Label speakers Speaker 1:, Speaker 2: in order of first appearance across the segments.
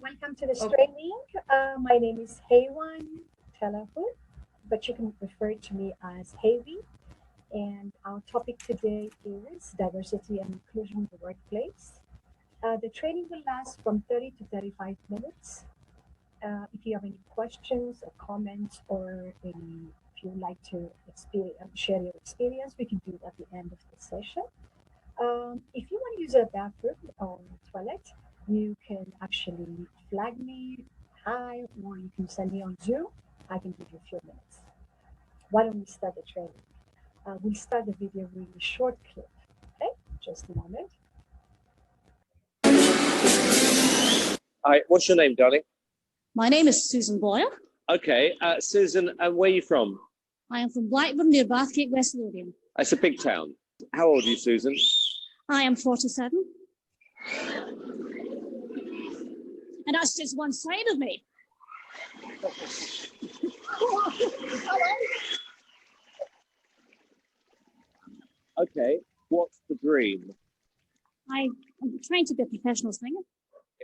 Speaker 1: Welcome to this
Speaker 2: Oh,
Speaker 1: training. My name is Haywan Telahu, but you can refer to me as Hayvi. And our topic today is diversity and inclusion in the workplace. The training will last from 30 to 35 minutes. If you have any questions or comments, or if you would like to share your experience, we can do it at the end of the session. If you want to use a bathroom or toilet, you can actually flag me, hi, or you can send me on Zoom. I can give you a few minutes. Why don't we start the training? We'll start the video really short clip. Okay, just a moment.
Speaker 2: Hi, what's your name, darling?
Speaker 3: My name is Susan Boyle.
Speaker 2: Okay, Susan, where are you from?
Speaker 3: I am from Blackburn near Bathgate, West Lothian.
Speaker 2: It's a big town. How old are you, Susan?
Speaker 3: I am 47. And that's just one side of me.
Speaker 2: Okay, what's the dream?
Speaker 3: I'm trying to be a professional singer.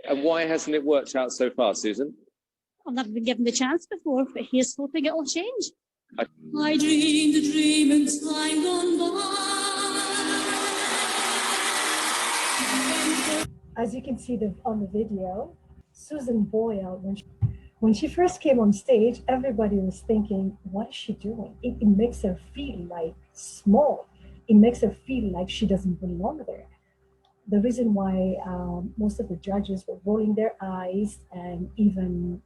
Speaker 2: And why hasn't it worked out so far, Susan?
Speaker 3: I've never been given the chance before, but here's hoping it will change.
Speaker 4: I dreamed a dream in time gone by.
Speaker 1: As you can see on the video, Susan Boyle, when she first came on stage, everybody was thinking, what is she doing? It makes her feel like small. It makes her feel like she doesn't belong there. The reason why most of the judges were rolling their eyes, and even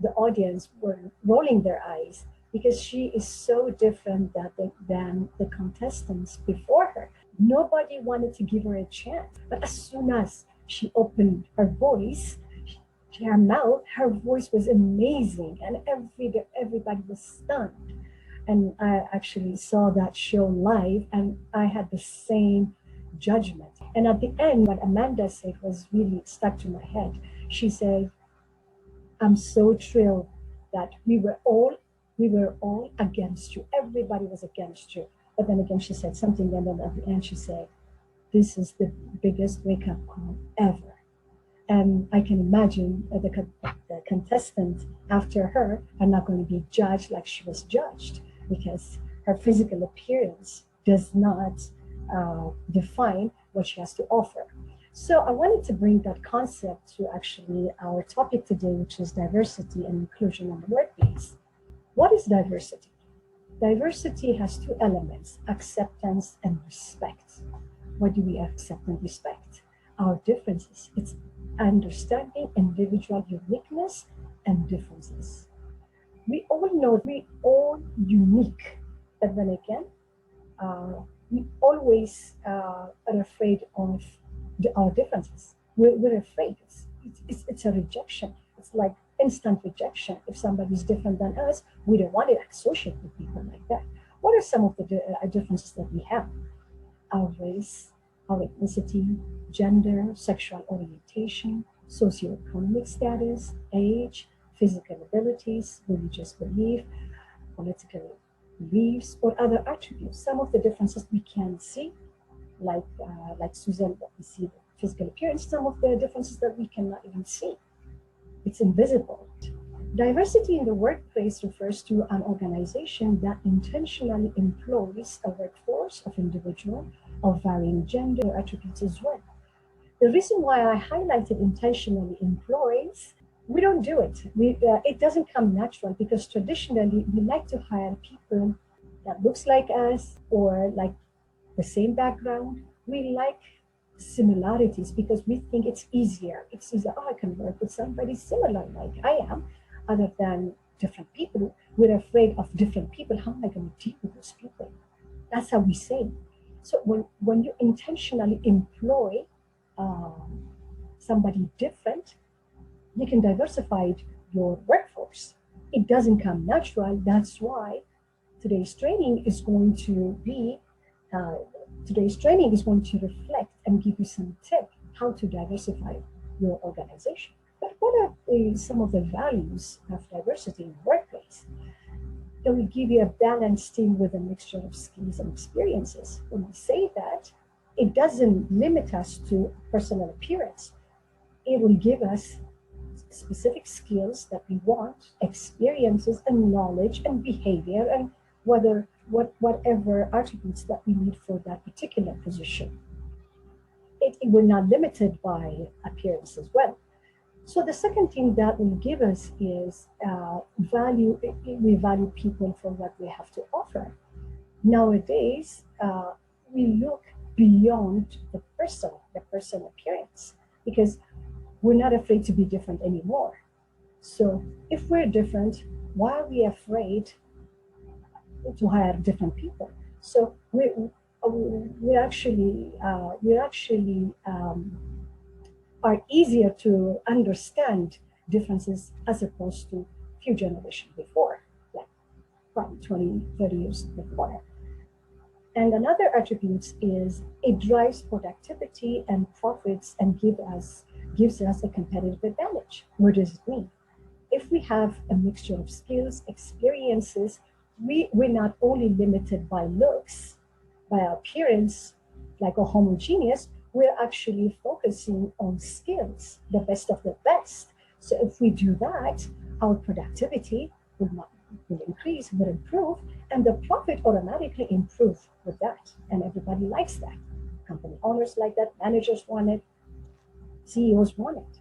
Speaker 1: the audience were rolling their eyes, because she is so different than the contestants before her. Nobody wanted to give her a chance. But as soon as she opened her voice, her mouth, her voice was amazing, and everybody was stunned. And I actually saw that show live, and I had the same judgment. And at the end, what Amanda said was really stuck to my head. She said, I'm so thrilled that we were all against you. Everybody was against you. But then again, she said something, and then at the end she said, this is the biggest wake-up call ever. And I can imagine the contestant after her are not going to be judged like she was judged, because her physical appearance does not define what she has to offer. So I wanted to bring that concept to actually our topic today, which is diversity and inclusion in the workplace. What is diversity? Diversity has two elements, acceptance and respect. What do we accept and respect? Our differences. It's understanding individual uniqueness and differences. We all know we're all unique, but then again, we always are afraid of our differences. We're afraid. It's a rejection. It's like instant rejection. If somebody's different than us, we don't want to associate with people like that. What are some of the differences that we have? Our race, our ethnicity, gender, sexual orientation, socioeconomic status, age, physical abilities, religious belief, political beliefs, or other attributes. Some of the differences we can see, like Susan, what we see the physical appearance. Some of the differences that we cannot even see. It's invisible. Diversity in the workplace refers to an organization that intentionally employs a workforce of individuals of varying gender attributes as well. The reason why I highlighted intentionally employs, we don't do it. It doesn't come natural, because traditionally we like to hire people that looks like us or like the same background. We like similarities because we think it's easier. It's easier, oh, I can work with somebody similar like I am, other than different people. We're afraid of different people. How am I going to deal with those people? That's how we say. So when you intentionally employ somebody different, you can diversify your workforce. It doesn't come natural. That's why today's training is going to be reflect and give you some tip how to diversify your organization. But what are some of the values of diversity in the workplace? It will give you a balanced team with a mixture of skills and experiences. When we say that, it doesn't limit us to personal appearance. It will give us specific skills that we want, experiences and knowledge and behavior, and whatever attributes that we need for that particular position. We're not limited by appearance as well. So the second thing that will give us is value. We value people for what they have to offer. Nowadays, we look beyond the person appearance, because we're not afraid to be different anymore. So if we're different, why are we afraid to hire different people? So we actually are easier to understand differences as opposed to few generations before, like probably 20, 30 years before. And another attribute is it drives productivity and profits and gives us a competitive advantage. What does it mean? If we have a mixture of skills, experiences, we're not only limited by looks, by appearance, like a homogeneous, we're actually focusing on skills, the best of the best. So if we do that, our productivity will increase, will improve, and the profit automatically improve with that. And everybody likes that. Company owners like that, managers want it, CEOs want it.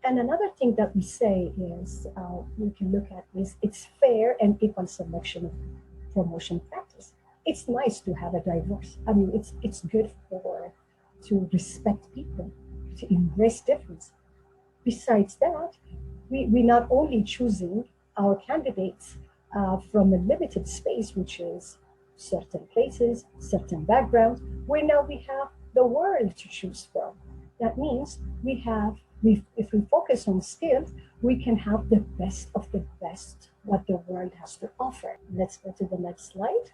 Speaker 1: And another thing that we say is, we can look at is it's fair and equal selection of promotion practice. It's nice to have a diverse, it's good to respect people, to embrace difference. Besides that, we're not only choosing our candidates from a limited space, which is certain places, certain backgrounds, where now we have the world to choose from. That means if we focus on skills, we can have the best of the best, what the world has to offer. Let's go to the next slide.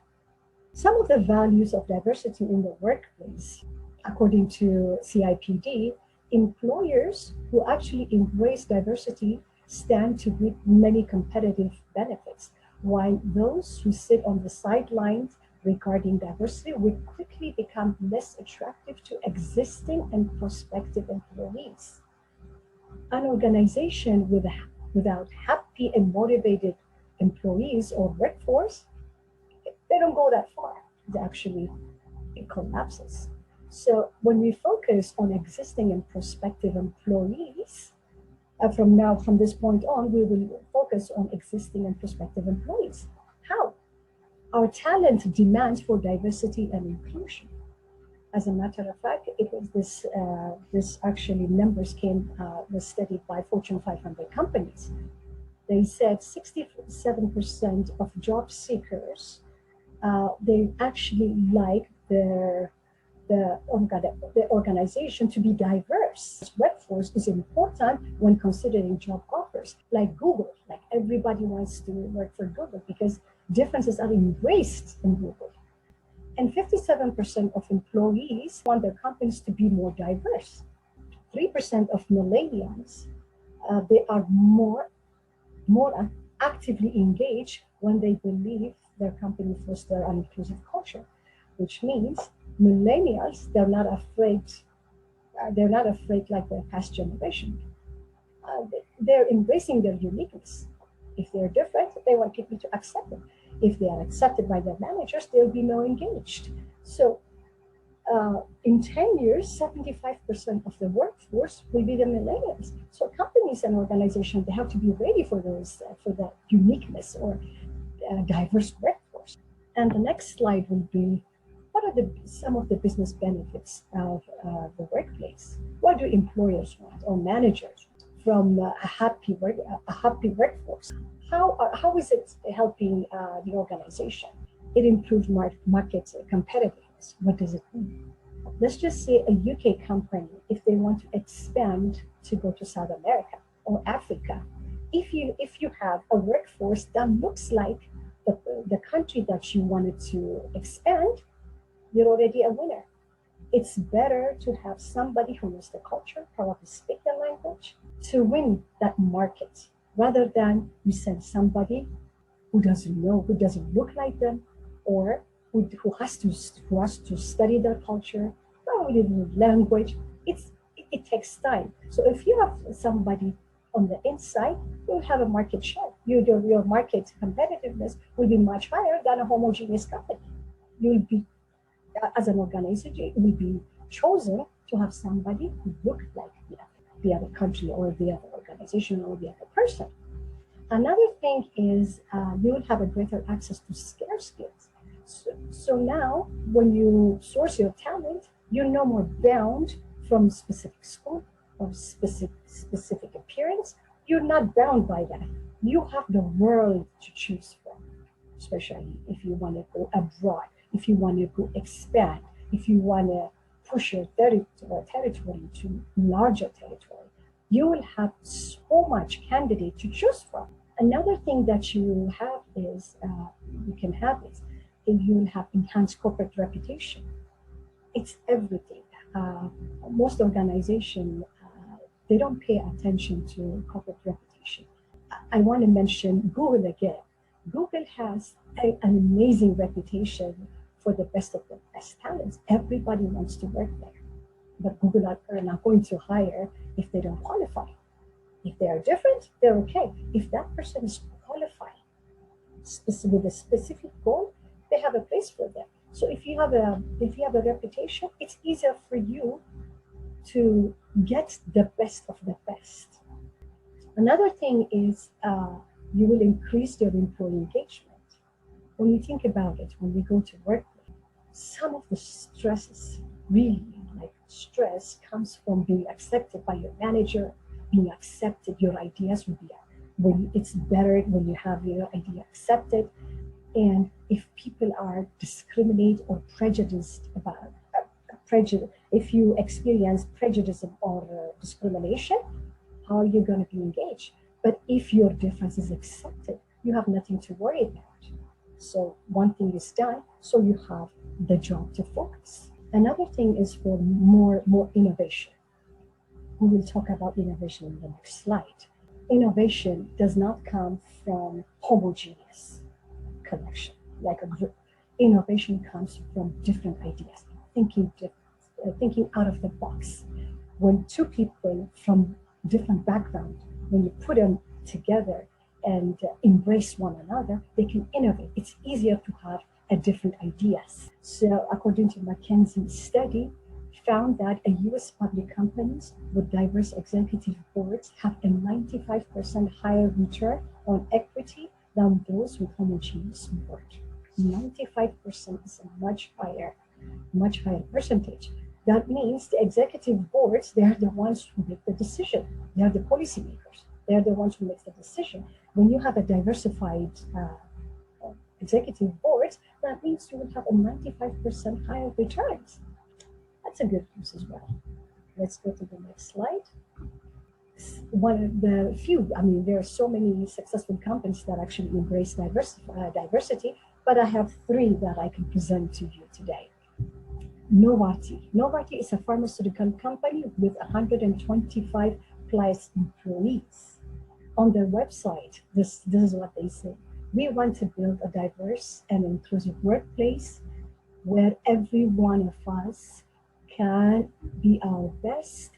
Speaker 1: Some of the values of diversity in the workplace, according to CIPD, employers who actually embrace diversity stand to reap many competitive benefits, while those who sit on the sidelines regarding diversity will quickly become less attractive to existing and prospective employees. An organization without happy and motivated employees or workforce, they don't go that far. It collapses. So when we focus on existing and prospective employees, from this point on, we will focus on existing and prospective employees. How? Our talent demands for diversity and inclusion. As a matter of fact, it was this actually numbers was studied by Fortune 500 companies. They said 67% of job seekers, they actually like the organization to be diverse. Workforce is important when considering job offers, like Google. Like everybody wants to work for Google because differences are embraced in Google. And 57% of employees want their companies to be more diverse. 3% of millennials, they are more actively engaged when they believe their company fosters an inclusive culture, which means millennials, they're not afraid like the past generation. They're embracing their uniqueness. If they're different, they want people to accept them. If they are accepted by their managers, they'll be more engaged. So in 10 years, 75% of the workforce will be the millennials. So companies and organizations, they have to be ready for that uniqueness or diverse workforce. And the next slide will be, what are some of the business benefits of the workplace? What do employers want or managers from a happy workforce? How is it helping the organization? It improves market competitiveness. What does it mean? Let's just say a UK company, if they want to expand to go to South America or Africa, if you have a workforce that looks like the country that you wanted to expand, you're already a winner. It's better to have somebody who knows the culture, probably speak the language, to win that market, rather than you send somebody who doesn't know, who doesn't look like them, or who has to study their culture, probably the language. It takes time. So if you have somebody on the inside, you'll have a market share. Your market competitiveness will be much higher than a homogeneous company. You'll be, as an organization, it will be chosen to have somebody who look like the other country or the other organization or the other person. Another thing is you will have a greater access to scarce skills. So now when you source your talent, you're no more bound from specific school or specific appearance. You're not bound by that. You have the world to choose from, especially if you want to go abroad, if you want to go expand, if you want to push your territory to larger territory. You will have so much candidate to choose from. Another thing that you have is you will have enhanced corporate reputation. It's everything. Most organizations they don't pay attention to corporate reputation. I want to mention Google again. Google has an amazing reputation for the best of the best talents. Everybody wants to work there, but Google are not going to hire if they don't qualify. If they are different, they're okay. If that person is qualified with a specific goal, they have a place for them. So if you have a reputation, it's easier for you to get the best of the best. Another thing is you will increase your employee engagement. When you think about it, when we go to work, some of the stresses, really like stress, comes from being accepted by your manager, being accepted, your ideas will be, when it's better when you have your idea accepted. And if people are discriminated or prejudiced about if you experience prejudice or discrimination, how are you going to be engaged? But if your difference is accepted, you have nothing to worry about. So one thing is done, so you have the job to focus. Another thing is for more innovation. We will talk about innovation in the next slide. Innovation does not come from homogeneous collection, like a group. Innovation comes from different ideas, thinking out of the box. When two people from different backgrounds, when you put them together and embrace one another, they can innovate. It's easier to have different ideas. So according to McKinsey's study, found that US public companies with diverse executive boards have a 95% higher return on equity than those with homogeneous board. 95% is a much higher percentage. That means the executive boards, they are the ones who make the decision. They are the policymakers. They are the ones who make the decision. When you have a diversified executive board, that means you will have a 95% higher returns. That's a good news as well. Let's go to the next slide. One of the few, there are so many successful companies that actually embrace diversity, but I have three that I can present to you today. Novartis is a pharmaceutical company with 125 plus employees. On their website, this is what they say. We want to build a diverse and inclusive workplace where every one of us can be our best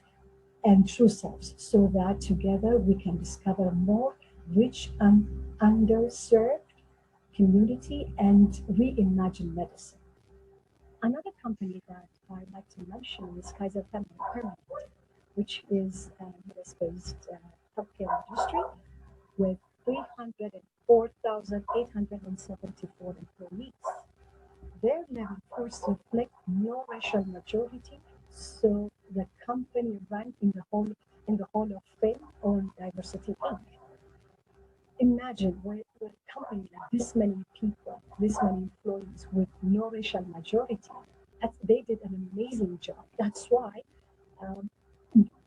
Speaker 1: and true selves, so that together we can discover more rich and underserved community and reimagine medicine. Another company that I'd like to mention is Kaiser Permanente, which is a US-based healthcare industry with 304,874 employees. Their level force reflect no racial majority, so the company ranked in the Hall of Fame on Diversity Inc. Imagine where a company like this many people, this many employees with no racial majority, they did an amazing job. That's why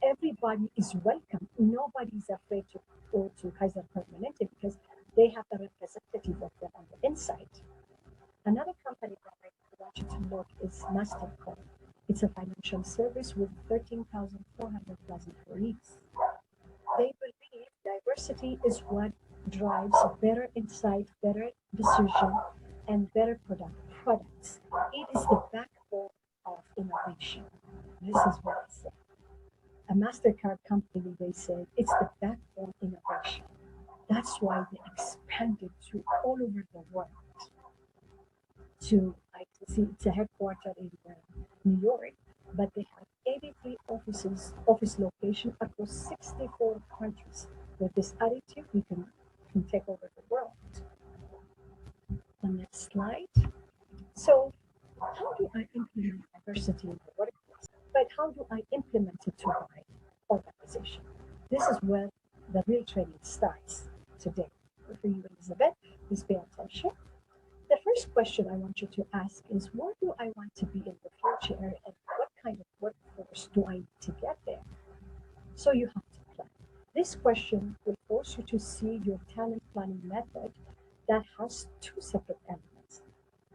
Speaker 1: everybody is welcome. Nobody is afraid to go to Kaiser Permanente because they have a representative of them on the inside. Another company that I want you to look is Mastercard. It's a financial service with 13,400 plus employees. They believe diversity is what drives better insight, better decision, and better products. It is the backbone of innovation. This is what I say. A MasterCard company, they said it's the backbone innovation. That's why they expanded to all over the world to, I see it's a headquarter in New York, but they have 83 office location across 64 countries. With this attitude, we can take over the world. The next slide. So, how do I implement diversity in the workplace? But how do I implement it to my organization? This is where the real training starts today. For you, Elizabeth, please pay attention. The first question I want you to ask is, where do I want to be in the future and what kind of workforce do I need to get there? So you have to plan. This question will force you to see your talent planning method that has two separate elements.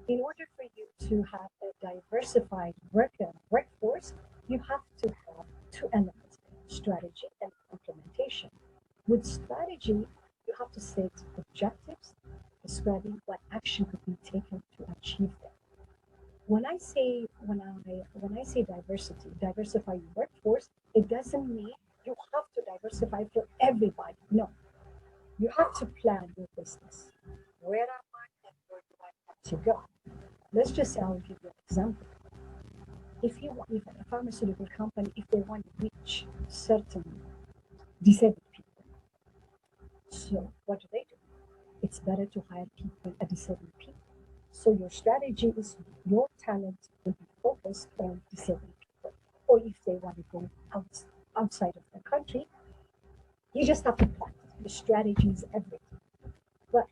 Speaker 1: In order for you to have a diversified workforce, you have to have two elements, strategy and implementation. With strategy, you have to set objectives, describing what action could be taken to achieve them. When I say diversity, diversify your workforce, it doesn't mean you have to diversify for everybody. No, you have to plan your business. Where am I and where do I want to go? Let's just say I'll give you an example. If a pharmaceutical company, if they want to reach certain disabled people, so what do? It's better to hire people, disabled people. So your strategy is your talent will be focused on disabled people. Or if they want to go outside of the country, you just have to plan. The strategy is everything. But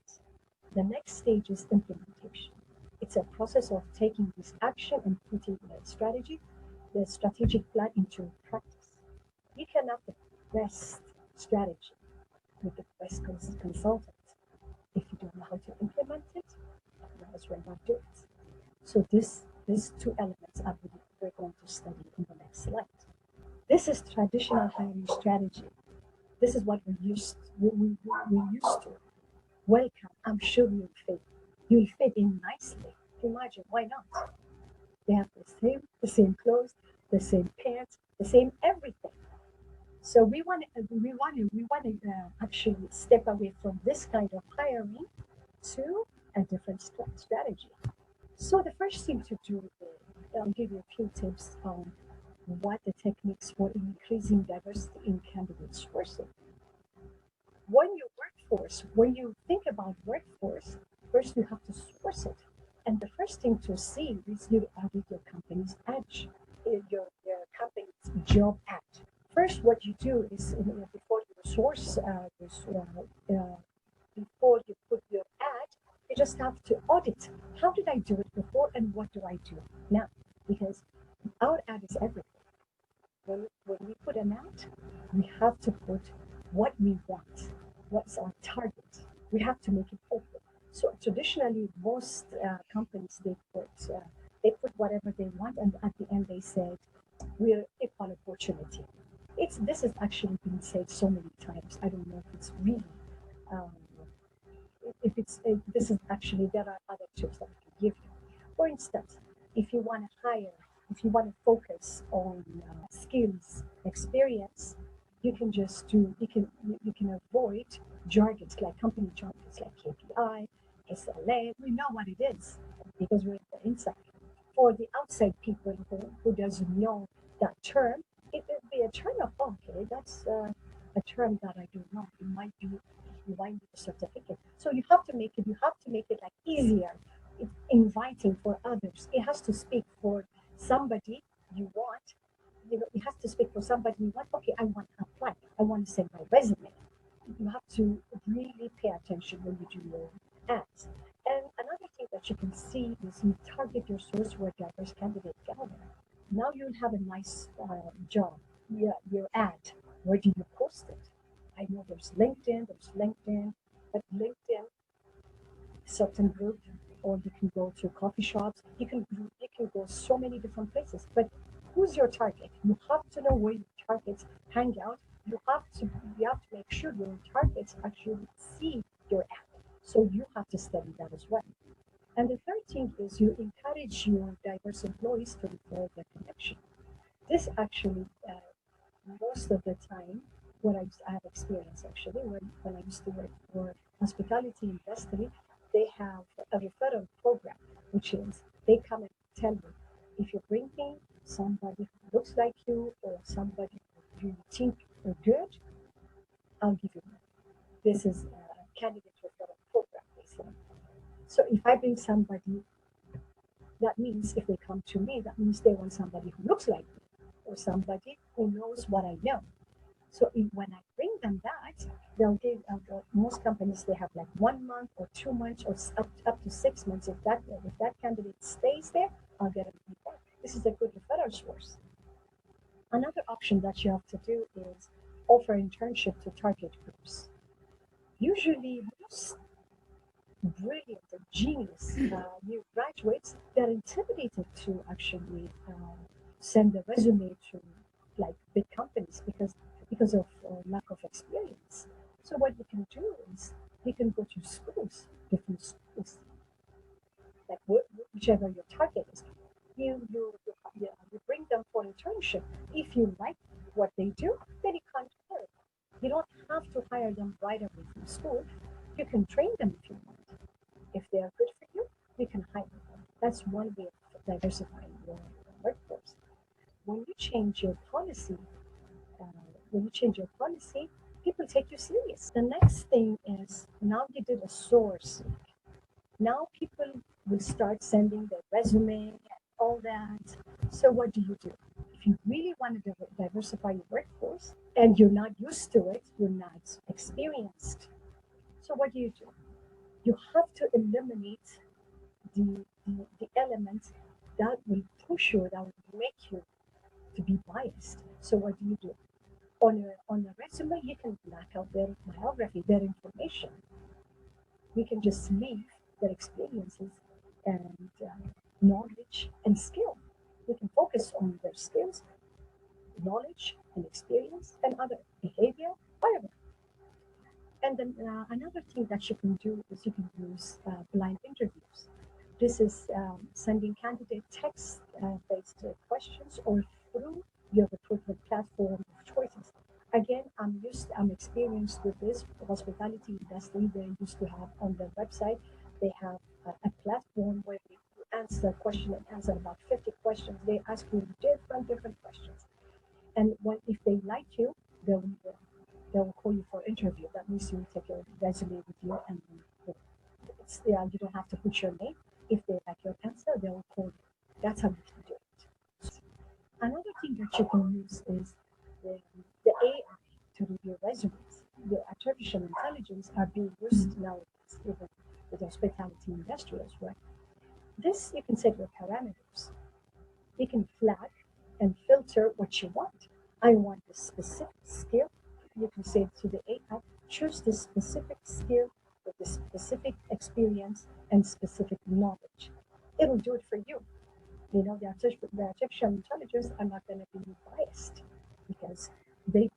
Speaker 1: the next stage is implementation. It's a process of taking this action and putting the strategic plan into practice. You can have the best strategy with the best consultant. If you don't know how to implement it, you as well not do it. So these two elements are we're going to study in the next slide. This is traditional hiring strategy. This is what we're used to. Welcome. I'm sure you'll fit in nicely. Imagine, why not? They have the same clothes, the same pants, the same everything. So we want to actually step away from this kind of hiring to a different strategy. So the first thing to do is I'll give you a few tips on what the techniques for increasing diversity in candidate sourcing. When you think about workforce, first you have to source it. And the first thing to see is you audit your company's your company's job ad. First, what you do is before you source before you put your ad, you just have to audit. How did I do it before, and what do I do now? Because our ad is everything. When we put an ad, we have to put what we want, what's our target. We have to make it open. So traditionally, most companies they put whatever they want, and at the end they said we're equal opportunity. This has actually been said so many times. I don't know if it's really um, if it's this is actually there are other tips that I can give you. For instance, if you want to hire, if you want to focus on skills, experience, you can just do you can avoid jargons like company jargons like KPI, SLA. We know what it is because we're in the inside. For the outside people who doesn't know that term, it would be a term of okay, that's a term that I don't know. You might need a certificate. So you have to make it like easier. It's inviting for others. It has to speak for somebody you want. It has to speak for somebody you want. Okay, I want to apply. I want to send my resume. You have to really pay attention when you do your ads. And another thing that you can see is you target your source where diverse candidates gather. Now you'll have a nice job. Your ad. Where do you post it? I know there's LinkedIn, but LinkedIn, certain group, or you can go to coffee shops. You can go so many different places. But who's your target? You have to know where your targets hang out. You have to make sure your targets actually see your ad. So you have to study that as well. And the third thing is you encourage your diverse employees to refer their connection. This actually most of the time, I have experience actually when I used to work for hospitality industry, they have a referral program, which is they come and tell you if you bring me somebody who looks like you or somebody who you think are good, I'll give you money. This is a candidate referral program, basically. So if I bring somebody, that means if they come to me, that means they want somebody who looks like me or somebody who knows what I know. So when I bring them back, they'll give most companies they have like 1 month or 2 months or up to 6 months. If that candidate stays there, I'll get a report. This is a good referral source. Another option that you have to do is offer internship to target groups. Usually, most brilliant and genius new graduates, they're intimidated to actually send a resume to like big companies because of lack of experience. So what you can do is you can go to schools, different schools, like whichever your target is. You bring them for internship. If you like what they do, then you can't hire them. You don't have to hire them right away from school. You can train them if you want. If they are good for you, you can hire them. That's one way of diversifying your workforce. When you change your policy, uh, when you change your policy, people take you serious. The next thing is now you did a source. Now people will start sending their resume and all that. So what do you do? If you really want to diversify your workforce and you're not used to it, you're not experienced. So what do? You have to eliminate the elements that will push you, that will make you to be biased. So what do? On a resume, you can black out their biography, their information. We can just leave their experiences and knowledge and skill. We can focus on their skills, knowledge and experience, and other behavior, whatever. And then another thing that you can do is you can use blind interviews. This is sending candidate text-based questions or through your recruitment platform of choices. Again, I'm experienced with this hospitality industry. They used to have on their website, they have a platform where you answer question and answer about 50 questions. They ask you different questions. And if they like you, they'll they will call you for interview. That means you take your resume with you, and you don't have to put your name. If they like your answer, they will call you. That's how you can do it. Another thing that you can use is the, the AI to review resumes. The artificial intelligence are being used nowadays, even with the hospitality industry as well. This you can set your parameters. You can flag and filter what you want. I want this specific skill. You can say to the AI, choose this specific skill with this specific experience and specific knowledge. It will do it for you. The artificial intelligence are not going to be biased because they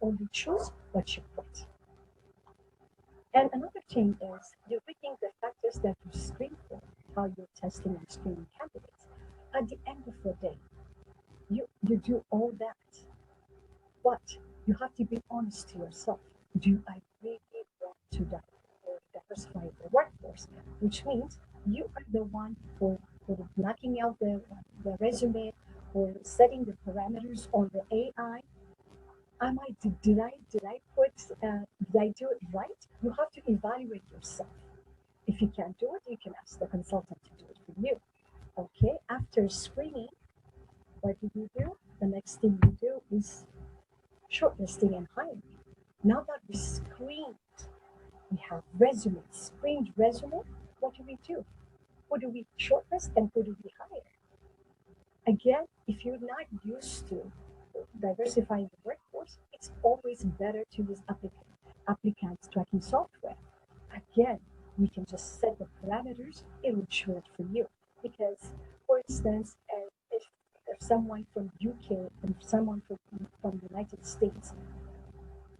Speaker 1: only choose what you put. And another thing is you're picking the factors that you screen for, how you're testing and screening candidates. At the end of the day, you do all that, but you have to be honest to yourself. Do I really want to diversify the workforce? Which means you are the one for knocking out the resume or setting the parameters on the AI. Am I did I do it right? You have to evaluate yourself. If you can't do it, you can ask the consultant to do it for you. Okay, after screening, what do? The next thing you do is shortlisting and hiring. Now that we screened, we have resumes, screened resume, what do we do? Who do we shortlist and who do we hire? Again, if you're not used to diversifying the workforce, it's always better to use applicant tracking software. Again, we can just set the parameters, it will show it for you. Because, for instance, if someone from UK and someone from the United States,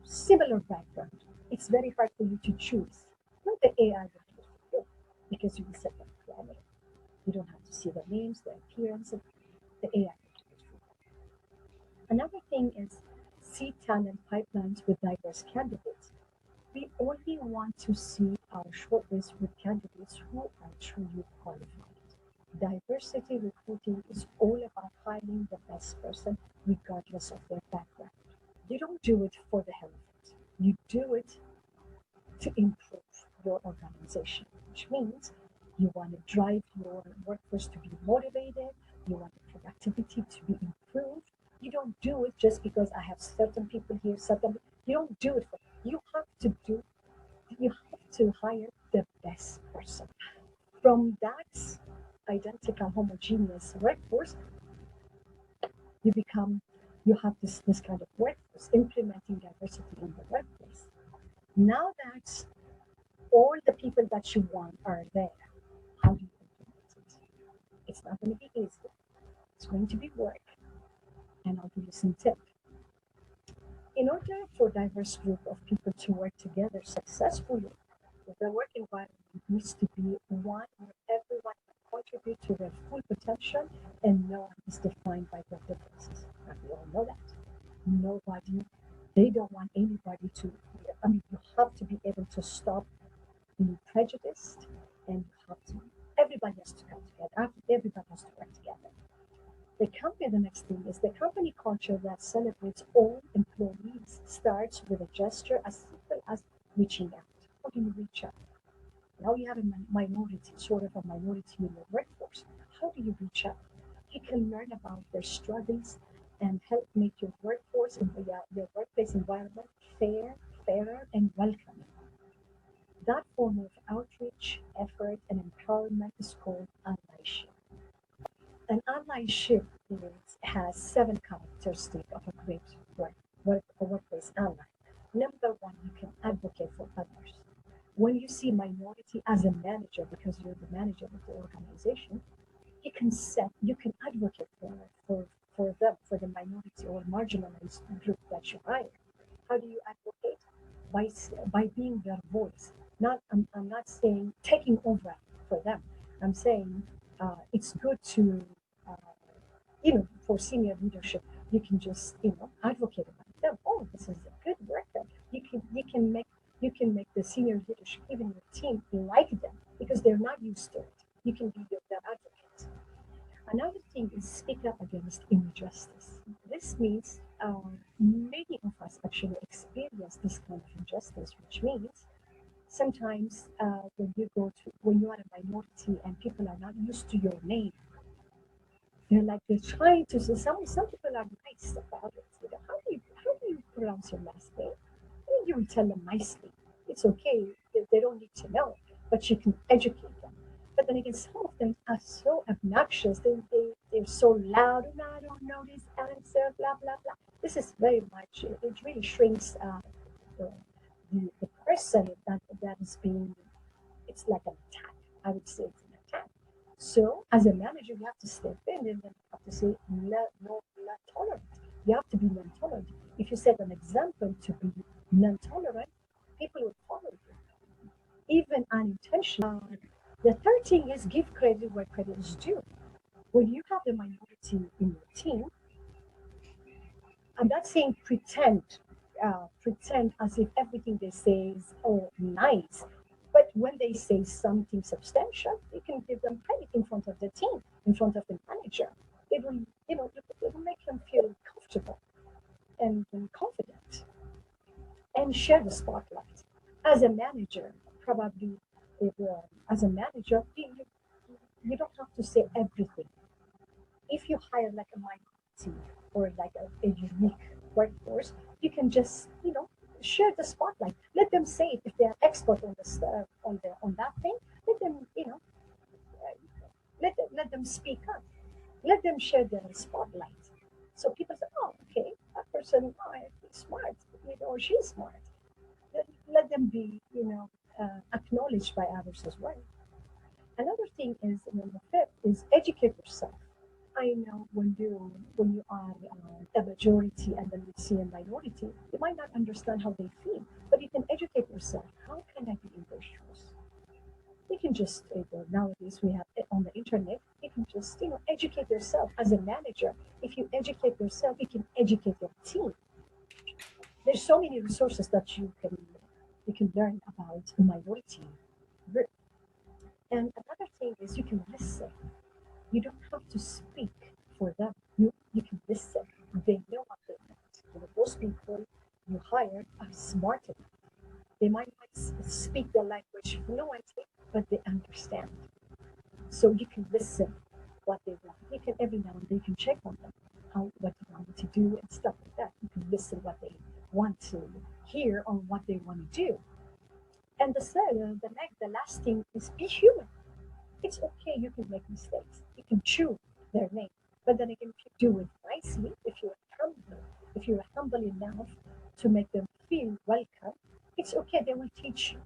Speaker 1: similar background, it's very hard for you to choose. Not the AI will do it for you because you will set the parameter. You don't have to see their names, their appearance, the AI will do it for you. Another thing is see talent pipelines with diverse candidates. We only want to see our shortlist with candidates who are truly qualified. Diversity recruiting is all about hiring the best person, regardless of their background. You don't do it for the hell of it. You do it to improve your organization, which means you want to drive your workforce to be motivated, you want the productivity to be improved. You don't do it just because I have certain people here, certain you don't do it for you have to hire the best person. From that identical homogeneous workforce, you become you have this kind of workforce implementing diversity in the workplace. Now that all the people that you want are there, how do you implement it? It's not going to be easy. It's going to be work. And I'll give you some tip. In order for a diverse group of people to work together successfully, the work environment needs to be one where everyone can contribute to their full potential and no one is defined by their differences. And we all know that. Nobody, they don't want anybody to, you have to be able to stop being prejudiced and you have to, everybody has to come together. Everybody has to work together. The next thing is the company culture that celebrates all employees starts with a gesture as simple as reaching out. How do you reach out? Now you have a minority, sort of a minority in your workforce. How do you reach out? You can learn about their struggles and help make your workforce and your workplace environment fairer, and welcoming. That form of outreach, effort, and empowerment is called allyship. An allyship has seven characteristics of a great workplace ally. Number one, you can advocate for others. When you see minority as a manager, because you're the manager of the organization, you can advocate for them, for the minority or marginalized group that you hire. How do you advocate? By being their voice. I'm not saying taking over for them. I'm saying it's good to uh, for senior leadership, you can just advocate about them. Oh, this is a good worker. You can make the senior leadership, even your team, like them because they're not used to it. You can be their advocate. Another thing is speak up against injustice. This means many of us actually experience this kind of injustice, which means sometimes when you are a minority and people are not used to your name, they're trying to say some people are nice about it. How do you pronounce your last name? And you will tell them nicely. It's okay. They don't need to know, but you can educate them. But then again, some of them are so obnoxious. They're so loud. No, I don't know this answer. Blah blah blah. This is very much. It really shrinks the, the person that is being. It's like an attack. I would say it's an attack. So, as a manager, you have to step in and then you have to say, no, no, not tolerant. You have to be non tolerant. If you set an example to be non tolerant, people will follow you, even unintentionally. The third thing is give credit where credit is due. When you have the minority in your team, I'm not saying pretend as if everything they say is all nice. But when they say something substantial, you can give them credit in front of the team, in front of the manager. It will, it will make them feel comfortable and confident and share the spotlight. As a manager, probably as a manager, you don't have to say everything. If you hire like a minority or like a unique workforce, you can just share the spotlight. Let them say it if they are expert on this on that thing. Let them let them speak up. Let them share their spotlight. So people say, oh, okay, that person, oh, he's smart, or she's smart. Let them be acknowledged by others as well. Another thing is number fifth is educate yourself. I know when you are a majority and then you see a minority, you might not understand how they feel, but you can educate yourself. How can I be in their shoes? You can just nowadays we have it on the internet. You can just educate yourself as a manager. If you educate yourself, you can educate your team. there's so many resources that you can learn about a minority group. And another thing is you can listen. You don't have to speak for them. You can listen. They know what they want. You know, most people you hire are smart enough. They might not speak the language fluently, but they understand. So you can listen what they want. You can every now and then you can check on them, how what they want to do and stuff like that. You can listen what they want to hear or what they want to do. And the last thing is be human. It's okay, you can make mistakes. You can chew their name. But then again, if you do it nicely, if you're humble enough to make them feel welcome, it's okay, they will teach you.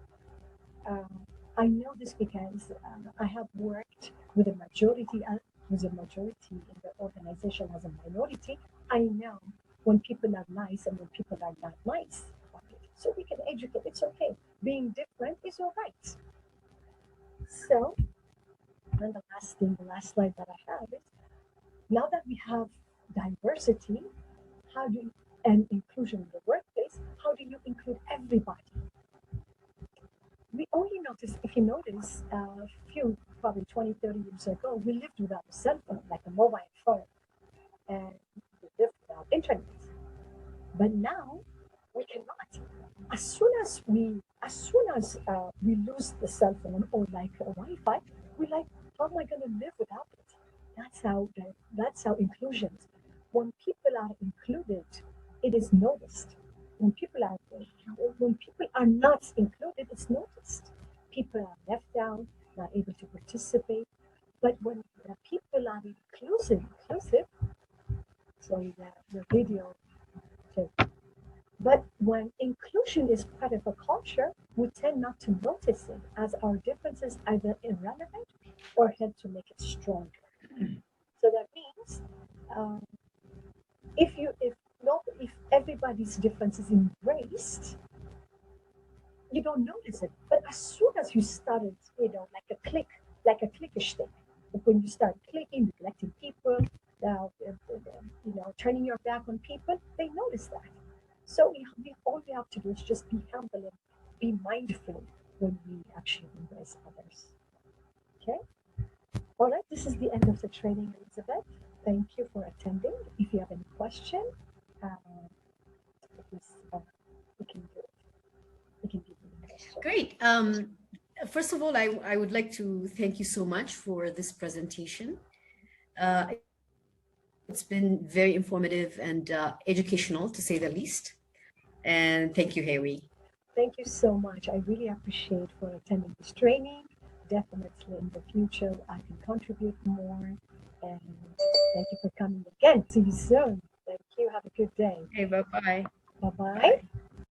Speaker 1: I know this because I have worked with a majority in the organization as a minority. I know when people are nice and when people are not nice. So we can educate. It's okay. Being different is all right. So, and the last slide that I have is now that we have diversity, how do you, and inclusion in the workplace, how do you include everybody? We only noticed, if you notice, a few, probably 20, 30 years ago, we lived without a cell phone, like a mobile phone, and we lived without internet. But now we cannot. As soon as we lose the cell phone or like a Wi-Fi, we like, how am I going to live without it? That's how inclusion is. When people are included, it is noticed. When people are when people are not included, it's noticed. People are left out, not able to participate. But when the people are inclusive, sorry, the video too. But when inclusion is part of a culture, we tend not to notice it as our differences either irrelevant or help to make it stronger. So that means um, if everybody's difference is embraced, you don't notice it. But as soon as you started, like a clickish thing, like when you start clicking, neglecting people, turning your back on people, they notice that. So all we have to do is just be humble and be mindful when we actually embrace others. Okay? All right, this is the end of the training, Elizabeth. Thank you for attending. If you have any question, uh, please, we can do it. We can give you the question.
Speaker 5: Great. First of all, I would like to thank you so much for this presentation. It's been very informative and educational, to say the least. And thank you, Harry.
Speaker 1: Thank you so much. I really appreciate for attending this training. Definitely in the future, I can contribute more. And thank you for coming again. See you soon. Thank you. Have a good day.
Speaker 5: Okay, bye-bye.
Speaker 1: Bye-bye.